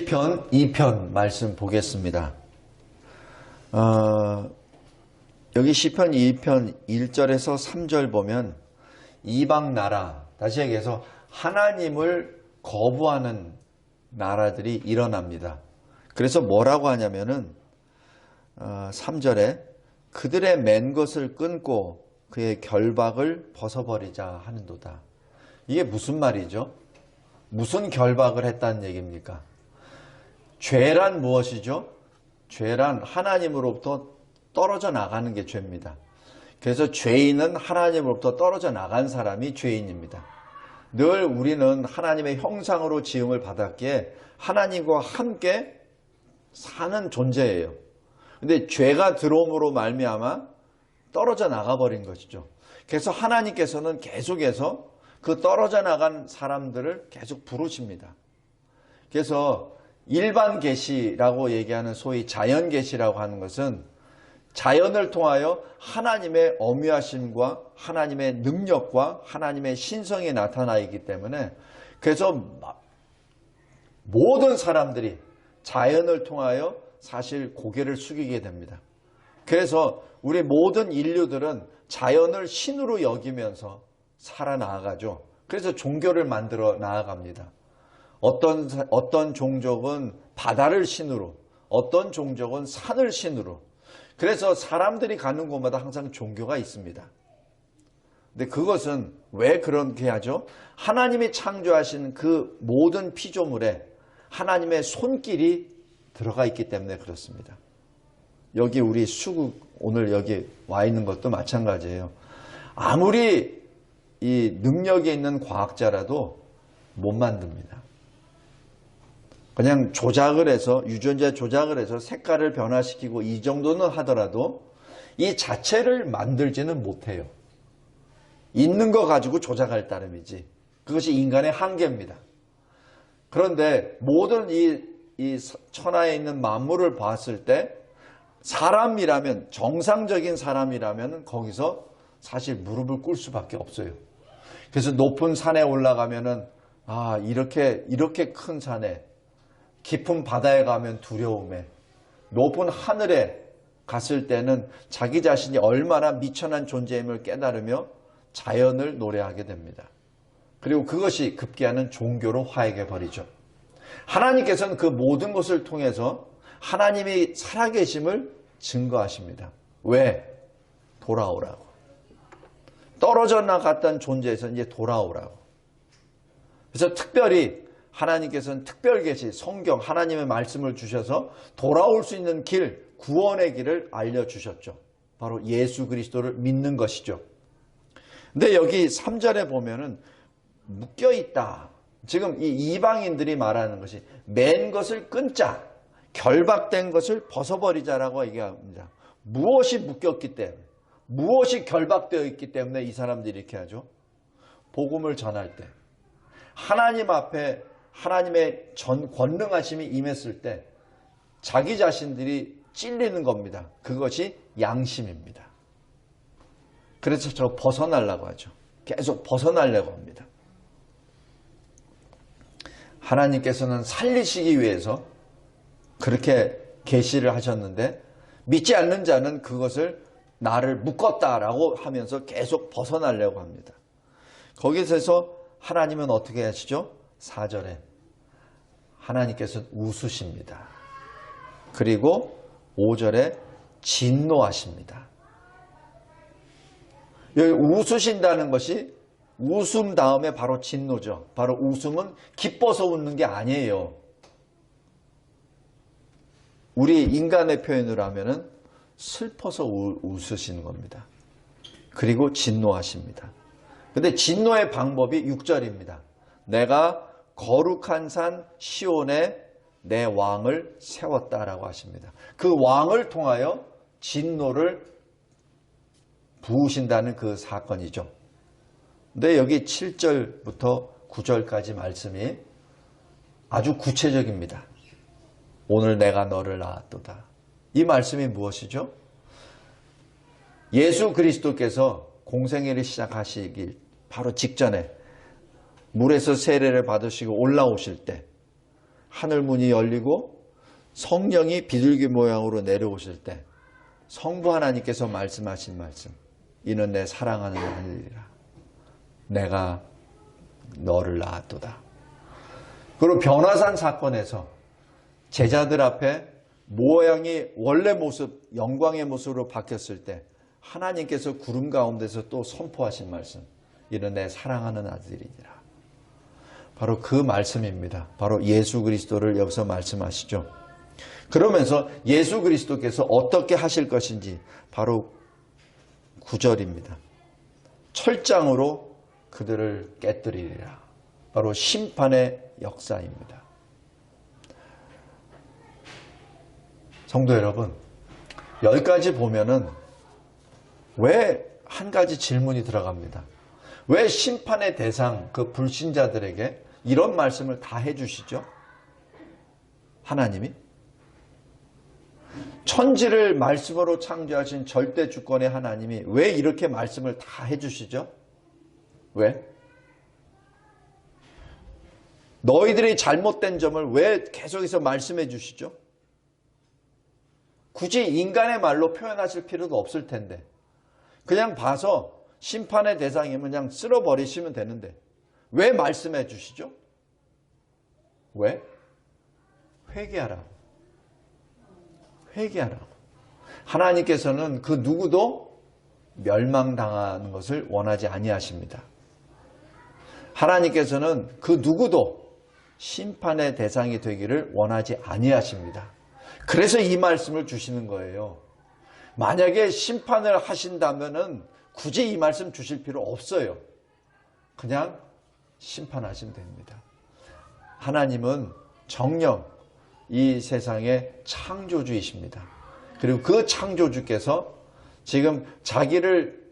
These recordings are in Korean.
시편 2편 말씀 보겠습니다. 여기 시편 2편 1절에서 3절 보면 이방 나라, 다시 얘기해서 하나님을 거부하는 나라들이 일어납니다. 그래서 뭐라고 하냐면은 3절에 그들의 맨 것을 끊고 그의 결박을 벗어버리자 하는도다. 이게 무슨 말이죠? 무슨 결박을 했다는 얘기입니까? 죄란 무엇이죠? 죄란 하나님으로부터 떨어져 나가는 게 죄입니다. 그래서 죄인은 하나님으로부터 떨어져 나간 사람이 죄인입니다. 늘 우리는 하나님의 형상으로 지음을 받았기에 하나님과 함께 사는 존재예요. 근데 죄가 들어옴으로 말미암아 떨어져 나가버린 것이죠. 그래서 하나님께서는 계속해서 그 떨어져 나간 사람들을 계속 부르십니다. 그래서 일반 계시라고 얘기하는 소위 자연 계시라고 하는 것은 자연을 통하여 하나님의 어미하심과 하나님의 능력과 하나님의 신성이 나타나 있기 때문에 그래서 모든 사람들이 자연을 통하여 사실 고개를 숙이게 됩니다. 그래서 우리 모든 인류들은 자연을 신으로 여기면서 살아나가죠. 그래서 종교를 만들어 나아갑니다. 어떤 종족은 바다를 신으로, 어떤 종족은 산을 신으로. 그래서 사람들이 가는 곳마다 항상 종교가 있습니다. 근데 그것은 왜 그렇게 하죠? 하나님이 창조하신 그 모든 피조물에 하나님의 손길이 들어가 있기 때문에 그렇습니다. 여기 우리 수국 오늘 여기 와 있는 것도 마찬가지예요. 아무리 이 능력이 있는 과학자라도 못 만듭니다. 그냥 조작을 해서 유전자 조작을 해서 색깔을 변화시키고 이 정도는 하더라도 이 자체를 만들지는 못해요. 있는 거 가지고 조작할 따름이지. 그것이 인간의 한계입니다. 그런데 모든 이 천하에 있는 만물을 봤을 때 사람이라면 정상적인 사람이라면 거기서 사실 무릎을 꿇을 수밖에 없어요. 그래서 높은 산에 올라가면은 이렇게 큰 산에 깊은 바다에 가면 두려움에 높은 하늘에 갔을 때는 자기 자신이 얼마나 미천한 존재임을 깨달으며 자연을 노래하게 됩니다. 그리고 그것이 급기야는 종교로 화해게 버리죠. 하나님께서는 그 모든 것을 통해서 하나님이 살아계심을 증거하십니다. 왜? 돌아오라고. 떨어져 나갔던 존재에서 이제 돌아오라고. 그래서 특별히 하나님께서는 특별 계시, 성경, 하나님의 말씀을 주셔서 돌아올 수 있는 길, 구원의 길을 알려주셨죠. 바로 예수 그리스도를 믿는 것이죠. 근데 여기 3절에 보면은 묶여있다. 지금 이 이방인들이 말하는 것이 맨 것을 끊자, 결박된 것을 벗어버리자라고 얘기합니다. 무엇이 묶였기 때문에, 무엇이 결박되어 있기 때문에 이 사람들이 이렇게 하죠? 복음을 전할 때, 하나님 앞에 하나님의 권능하심이 임했을 때 자기 자신들이 찔리는 겁니다. 그것이 양심입니다. 그래서 저 벗어나려고 하죠. 계속 벗어나려고 합니다. 하나님께서는 살리시기 위해서 그렇게 계시를 하셨는데 믿지 않는 자는 그것을 나를 묶었다라고 하면서 계속 벗어나려고 합니다. 거기서 하나님은 어떻게 하시죠? 4절에 하나님께서 웃으십니다. 그리고 5절에 진노하십니다. 여기 웃으신다는 것이 웃음 다음에 바로 진노죠. 바로 웃음은 기뻐서 웃는 게 아니에요. 우리 인간의 표현으로 하면은 슬퍼서 웃으시는 겁니다. 그리고 진노하십니다. 근데 진노의 방법이 6절입니다. 내가 거룩한 산 시온에 내 왕을 세웠다라고 하십니다. 그 왕을 통하여 진노를 부으신다는 그 사건이죠. 근데 여기 7절부터 9절까지 말씀이 아주 구체적입니다. 오늘 내가 너를 낳았도다. 이 말씀이 무엇이죠? 예수 그리스도께서 공생애를 시작하시길 바로 직전에 물에서 세례를 받으시고 올라오실 때 하늘 문이 열리고 성령이 비둘기 모양으로 내려오실 때 성부 하나님께서 말씀하신 말씀, 이는 내 사랑하는 아들이라 내가 너를 낳았도다. 그리고 변화산 사건에서 제자들 앞에 모양이 원래 모습, 영광의 모습으로 바뀌었을 때 하나님께서 구름 가운데서 또 선포하신 말씀, 이는 내 사랑하는 아들이니라. 바로 그 말씀입니다. 바로 예수 그리스도를 여기서 말씀하시죠. 그러면서 예수 그리스도께서 어떻게 하실 것인지 바로 9절입니다. 철장으로 그들을 깨뜨리리라. 바로 심판의 역사입니다. 성도 여러분, 여기까지 보면은 왜 한 가지 질문이 들어갑니다. 왜 심판의 대상, 그 불신자들에게 이런 말씀을 다 해주시죠? 하나님이? 천지를 말씀으로 창조하신 절대 주권의 하나님이 왜 이렇게 말씀을 다 해주시죠? 왜? 너희들이 잘못된 점을 왜 계속해서 말씀해 주시죠? 굳이 인간의 말로 표현하실 필요도 없을 텐데 그냥 봐서 심판의 대상이면 그냥 쓸어버리시면 되는데 왜 말씀해 주시죠? 왜? 회개하라고. 회개하라고. 하나님께서는 그 누구도 멸망당하는 것을 원하지 아니하십니다. 하나님께서는 그 누구도 심판의 대상이 되기를 원하지 아니하십니다. 그래서 이 말씀을 주시는 거예요. 만약에 심판을 하신다면은 굳이 이 말씀 주실 필요 없어요. 그냥 심판하시면 됩니다. 하나님은 정녕 이 세상의 창조주이십니다. 그리고 그 창조주께서 지금 자기를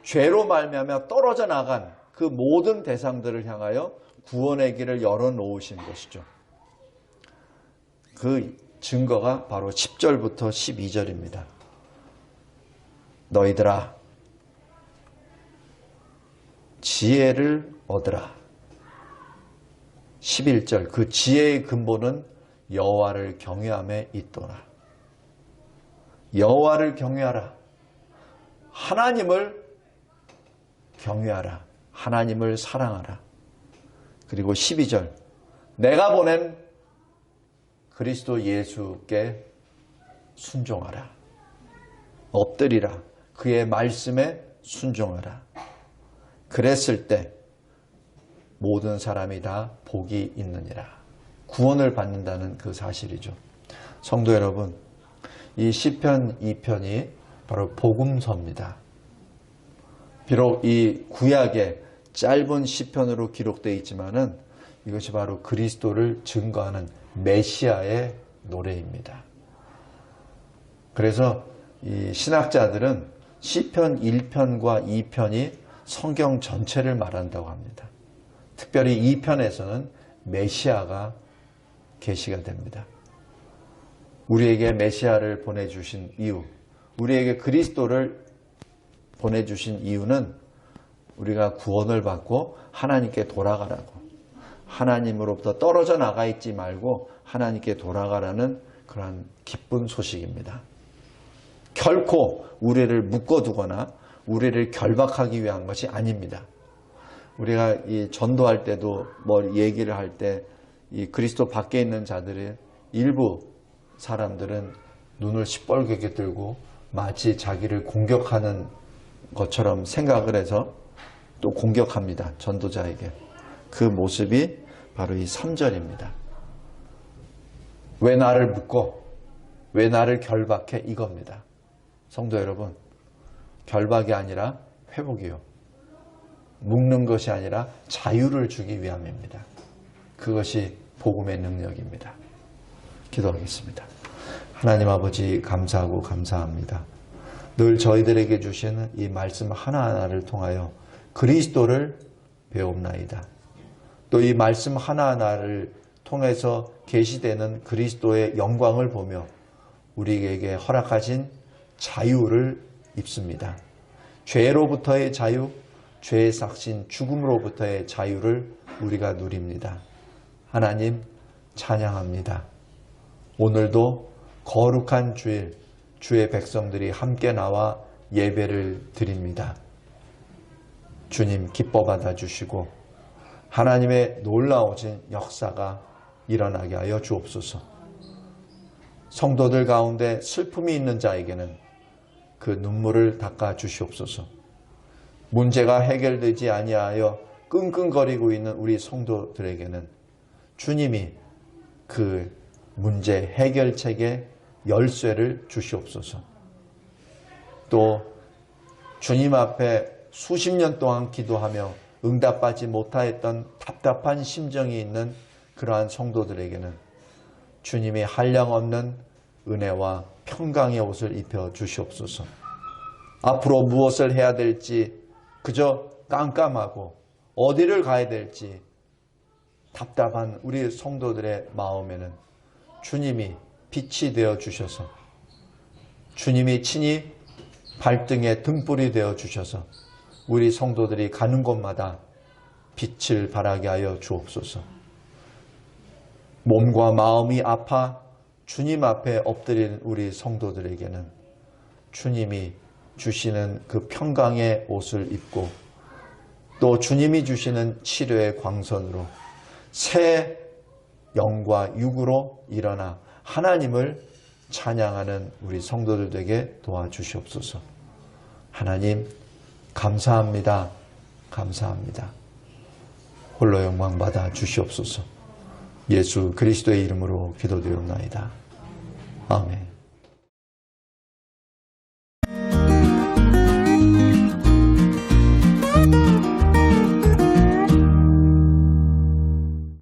죄로 말미암아 떨어져 나간 그 모든 대상들을 향하여 구원의 길을 열어놓으신 것이죠. 그 증거가 바로 10절부터 12절입니다. 너희들아 지혜를 얻으라. 11절 그 지혜의 근본은 여호와를 경외함에 있도다. 여호와를 경외하라. 하나님을 경외하라. 하나님을 사랑하라. 그리고 12절 내가 보낸 그리스도 예수께 순종하라. 엎드리라. 그의 말씀에 순종하라. 그랬을 때 모든 사람이 다 복이 있느니라. 구원을 받는다는 그 사실이죠. 성도 여러분, 이 시편 2편이 바로 복음서입니다. 비록 이 구약의 짧은 시편으로 기록되어 있지만은 이것이 바로 그리스도를 증거하는 메시아의 노래입니다. 그래서 이 신학자들은 시편 1편과 2편이 성경 전체를 말한다고 합니다. 특별히 2편에서는 메시아가 계시가 됩니다. 우리에게 메시아를 보내주신 이유, 우리에게 그리스도를 보내주신 이유는 우리가 구원을 받고 하나님께 돌아가라고, 하나님으로부터 떨어져 나가 있지 말고 하나님께 돌아가라는 그러한 기쁜 소식입니다. 결코 우리를 묶어두거나 우리를 결박하기 위한 것이 아닙니다. 우리가 이 전도할 때도 뭐 얘기를 할 때 이 그리스도 밖에 있는 자들의 일부 사람들은 눈을 시뻘겋게 들고 마치 자기를 공격하는 것처럼 생각을 해서 또 공격합니다. 전도자에게. 그 모습이 바로 이 3절입니다. 왜 나를 묶어? 왜 나를 결박해? 이겁니다. 성도 여러분, 결박이 아니라 회복이요. 묶는 것이 아니라 자유를 주기 위함입니다. 그것이 복음의 능력입니다. 기도하겠습니다. 하나님 아버지 감사하고 감사합니다. 늘 저희들에게 주시는 이 말씀 하나하나를 통하여 그리스도를 배웁나이다. 또 이 말씀 하나하나를 통해서 계시되는 그리스도의 영광을 보며 우리에게 허락하신 자유를 입습니다. 죄로부터의 자유, 죄의 삭신 죽음으로부터의 자유를 우리가 누립니다. 하나님, 찬양합니다. 오늘도 거룩한 주일, 주의 백성들이 함께 나와 예배를 드립니다. 주님 기뻐 받아주시고 하나님의 놀라우신 역사가 일어나게 하여 주옵소서. 성도들 가운데 슬픔이 있는 자에게는 그 눈물을 닦아 주시옵소서. 문제가 해결되지 아니하여 끙끙거리고 있는 우리 성도들에게는 주님이 그 문제 해결책의 열쇠를 주시옵소서. 또 주님 앞에 수십 년 동안 기도하며 응답받지 못하였던 답답한 심정이 있는 그러한 성도들에게는 주님이 한량없는 은혜와 평강의 옷을 입혀 주시옵소서. 앞으로 무엇을 해야 될지 그저 깜깜하고 어디를 가야 될지 답답한 우리 성도들의 마음에는 주님이 빛이 되어 주셔서 주님이 친히 발등에 등불이 되어 주셔서 우리 성도들이 가는 곳마다 빛을 발하게 하여 주옵소서. 몸과 마음이 아파 주님 앞에 엎드린 우리 성도들에게는 주님이 주시는 그 평강의 옷을 입고 또 주님이 주시는 치료의 광선으로 새 영과 육으로 일어나 하나님을 찬양하는 우리 성도들 되게 도와주시옵소서. 하나님 감사합니다. 감사합니다. 홀로 영광 받아 주시옵소서. 예수 그리스도의 이름으로 기도드리옵나이다. 아멘.